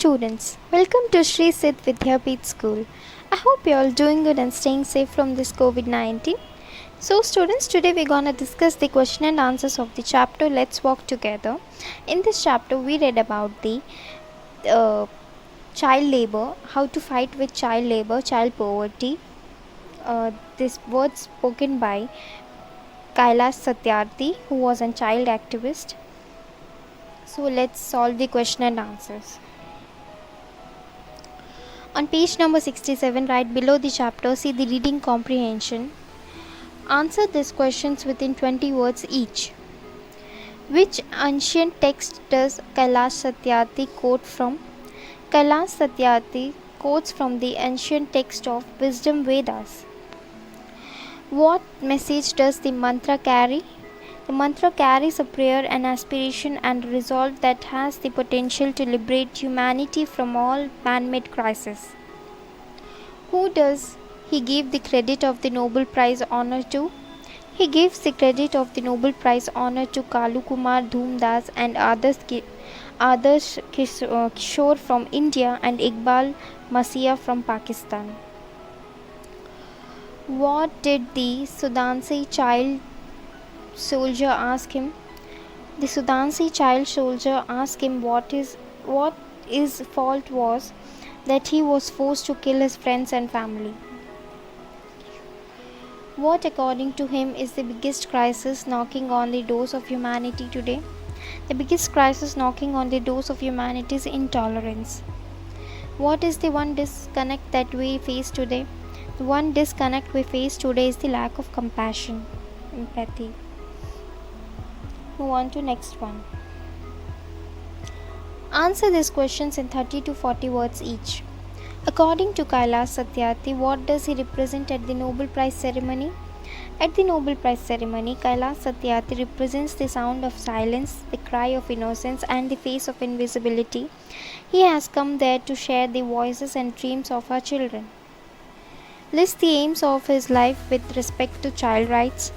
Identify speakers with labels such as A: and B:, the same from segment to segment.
A: students, welcome to Shri Sid Vidyapeeth School. I hope you are all doing good and staying safe from this COVID-19. So students, today we're gonna discuss the question and answers of the chapter Let's Walk Together. In this chapter, we read about the uh, child labor, how to fight with child labor, child poverty. This words spoken by Kailash Satyarthi, who was a child activist. So let's solve the question and answers. On page number 67, right below the chapter, see the reading comprehension. Answer these questions within 20 words each. Which ancient text does Kailash Satyarthi quote from? Kailash Satyarthi quotes from the ancient text of Wisdom Vedas. What message does the mantra carry? The mantra carries a prayer, an aspiration, and a resolve that has the potential to liberate humanity from all man-made crises. Who does he give the credit of the Nobel Prize honor to? He gives the credit of the Nobel Prize honor to Kalu Kumar Dhumdas and Adarsh Kishore from India and Iqbal Masiya from Pakistan. What did the Sudansi child soldier ask him? The Sudansi child soldier asked him what his fault was that he was forced to kill his friends and family. What, according to him, is the biggest crisis knocking on the doors of humanity today? The biggest crisis knocking on the doors of humanity is intolerance. What is the one disconnect that we face today? The one disconnect we face today is the lack of compassion, empathy. Move on to next one. Answer these questions in 30 to 40 words each. According to Kailash Satyarthi, what does he represent at the Nobel Prize ceremony? At the Nobel Prize ceremony, Kailash Satyarthi represents the sound of silence, the cry of innocence, and the face of invisibility. He has come there to share the voices and dreams of our children. List the aims of his life with respect to child rights.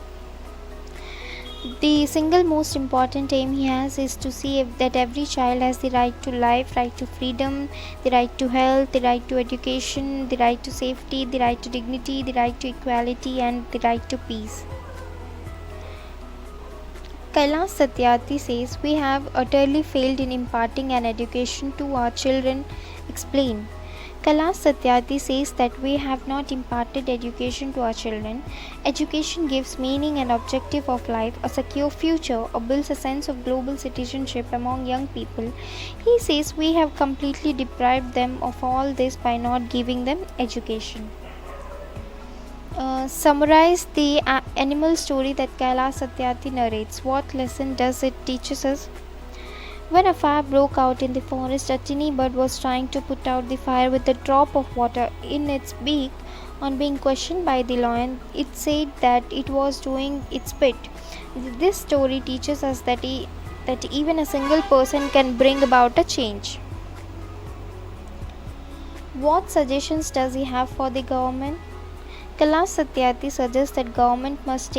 A: The single most important aim he has is to see that every child has the right to life, right to freedom, the right to health, the right to education, the right to safety, the right to dignity, the right to equality, and the right to peace. Kailash Satyarthi says, we have utterly failed in imparting an education to our children. Explain. Kailash Satyarthi says that we have not imparted education to our children. Education gives meaning and objective of life, a secure future, or builds a sense of global citizenship among young people. He says we have completely deprived them of all this by not giving them education. Summarize the animal story that Kailash Satyarthi narrates. What lesson does it teach us? When a fire broke out in the forest, a tiny bird was trying to put out the fire with a drop of water in its beak. On being questioned by the lion, it said that it was doing its bit. This story teaches us that even a single person can bring about a change. What suggestions does he have for the government? Kailash Satyarthi suggests that government must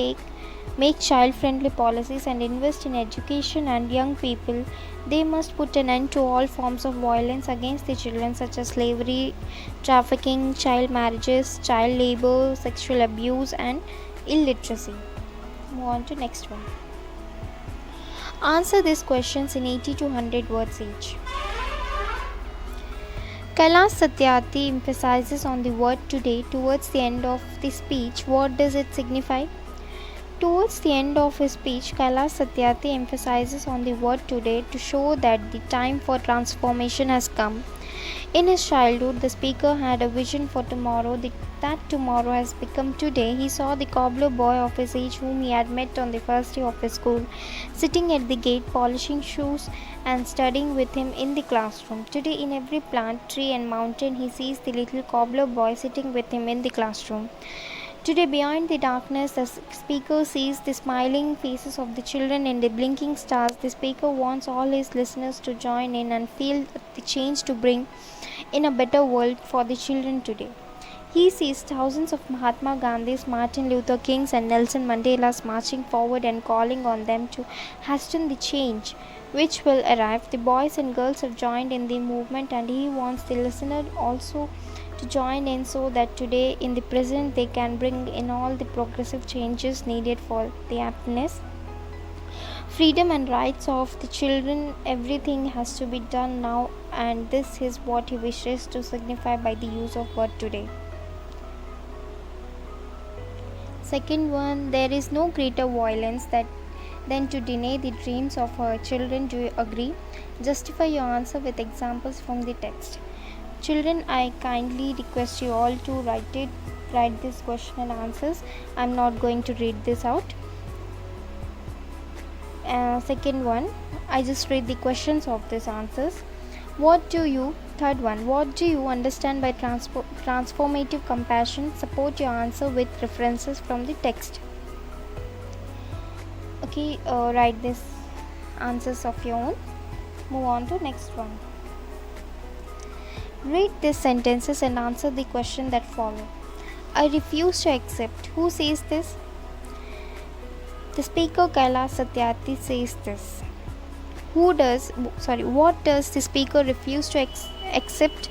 A: make child-friendly policies and invest in education and young people. They must put an end to all forms of violence against the children such as slavery, trafficking, child marriages, child labor, sexual abuse and illiteracy. Move on to next one. Answer these questions in 80 to 100 words each. Kailash Satyarthi emphasizes on the word today towards the end of the speech. What does it signify? Towards the end of his speech, Kailash Satyarthi emphasizes on the word today to show that the time for transformation has come. In his childhood, the speaker had a vision for tomorrow. That tomorrow has become today. He saw the cobbler boy of his age whom he had met on the first day of his school, sitting at the gate, polishing shoes and studying with him in the classroom. Today, in every plant, tree and mountain, he sees the little cobbler boy sitting with him in the classroom. Today, beyond the darkness, the speaker sees the smiling faces of the children and the blinking stars. The speaker wants all his listeners to join in and feel the change to bring in a better world for the children today. He sees thousands of Mahatma Gandhis, Martin Luther Kings, and Nelson Mandelas marching forward and calling on them to hasten the change which will arrive. The boys and girls have joined in the movement, and he wants the listener also to join in so that today, in the present, they can bring in all the progressive changes needed for the happiness, freedom, and rights of the children. Everything has to be done now, and this is what he wishes to signify by the use of word today. Second one, there is no greater violence than to deny the dreams of our children. Do you agree? Justify your answer with examples from the text. Children, I kindly request you all to write this question and answers. I'm not going to read this out. Second one, I just read the questions of these answers. Third one, what do you understand by transformative compassion? Support your answer with references from the text. Okay, write these answers of your own. Move on to next one. Read these sentences and answer the question that follow. I refuse to accept. Who says this? The speaker Kailas says this. What does the speaker refuse to accept?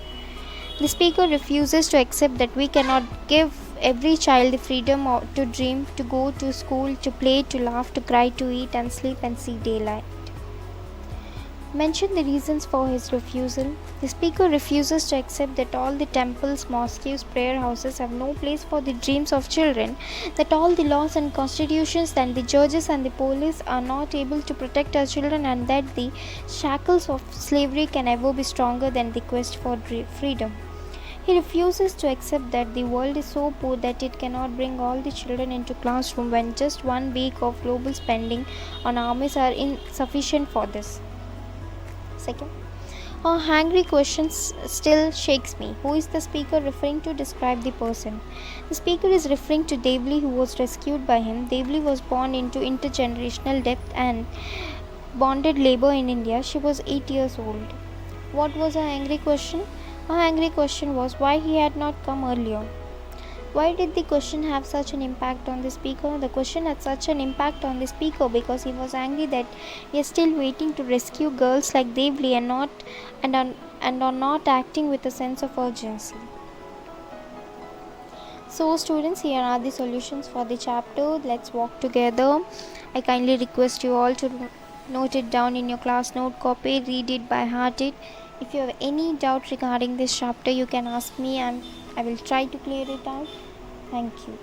A: The speaker refuses to accept that we cannot give every child the freedom to dream, to go to school, to play, to laugh, to cry, to eat and sleep and see daylight. Mention the reasons for his refusal. The speaker refuses to accept that all the temples, mosques, prayer houses have no place for the dreams of children, that all the laws and constitutions and the judges and the police are not able to protect our children, and that the shackles of slavery can never be stronger than the quest for freedom. He refuses to accept that the world is so poor that it cannot bring all the children into classroom when just 1 week of global spending on armies are insufficient for this. Second, a hungry question still shakes me. Who is the speaker referring to? Describe the person. The speaker is referring to Devli, who was rescued by him. Devli was born into intergenerational debt and bonded labor in India. She was 8 years old. What was her angry question? Her angry question was why he had not come earlier. Why did the question have such an impact on the speaker? The question had such an impact on the speaker because he was angry that he is still waiting to rescue girls like Devli and are not acting with a sense of urgency. So students, here are the solutions for the chapter. Let's walk together. I kindly request you all to note it down in your class note copy, read it by heart it. If you have any doubt regarding this chapter, you can ask me and I will try to clear it out. Thank you.